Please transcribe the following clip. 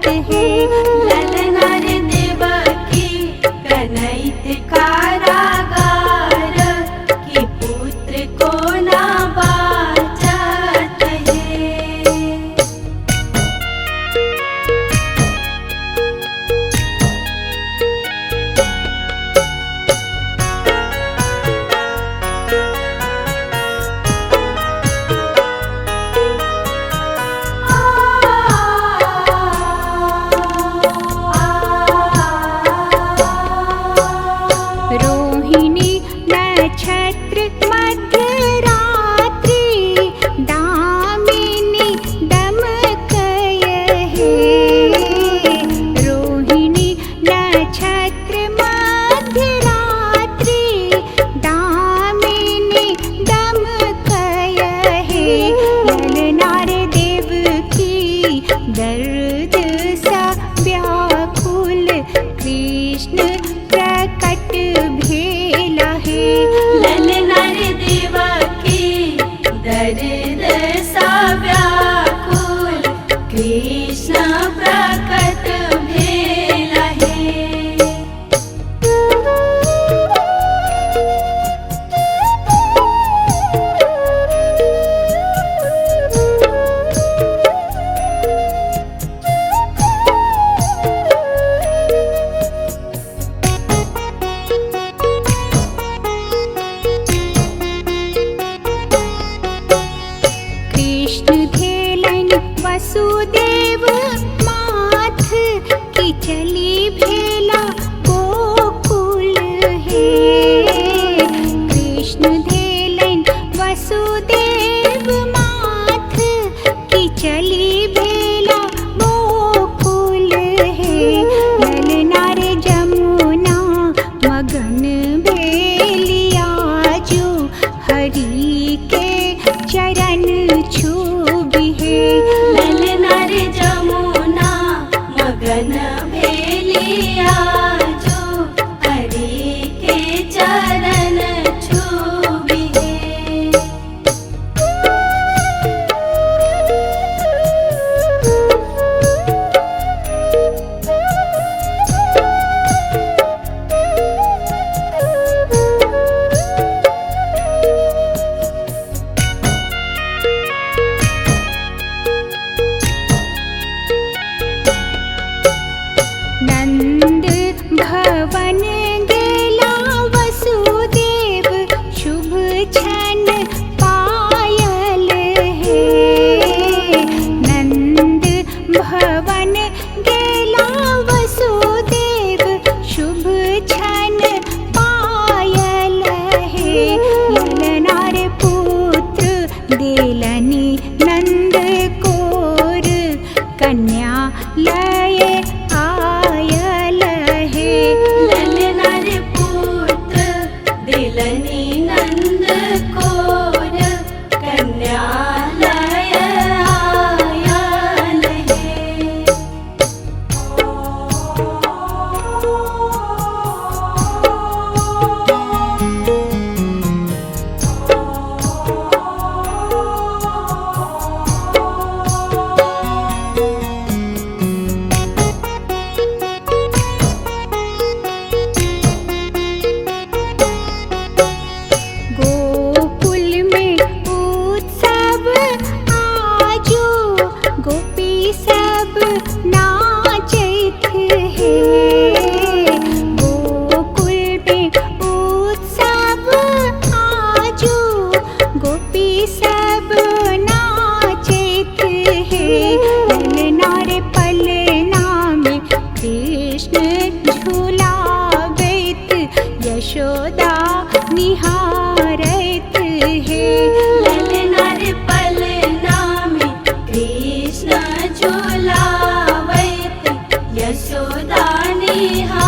है। ललना रे देवकी कनैत कारागार कि पुत्र को ना बाचत है। रोहिणी नक्षत्र मध्यरात्रि दामिनी दमकय है। रोहिणी नक्षत्र मध्यरात्रि दामिनी दमकय है। ललना रे देवकी दर्द सा व्याकुल कृष्ण प्रकट भेला है। ललना रे देवकी दर्द सा व्याकुल कृष्ण प्रकट भेला है। कृष्ण धेलन वसुदेव माथ की चली भेला गोकुल है। कृष्ण धेलन वसुदेव माथ की चली भेला गोकुल है। ललना रे जमुना मगन भेलिया जो हरि के चरण छूबी है। ललना रे जमुना मगन भेलिया जो हरि के चरण छूबी है। नंद भवन गेला वसुदेव शुभ क्षण पायल है। नंद भवन गेला वसुदेव शुभ क्षण पायल है। ललना रे पुत्र देलनि नंद कोर कन्या लय आयल है। ललना रे पुत्र दिलनी नंद कोर कन्या लय आयल है। गोकुल में उत्सव आजो गोपी सब नाचत है। गोकुल में उत्सव आजो गोपी सब नाचत है। ललना रे पलना में कृष्ण झूलावत यशोदा निहारत है। ललना रे पलना में कृष्ण झूलावत यशोदा निहारत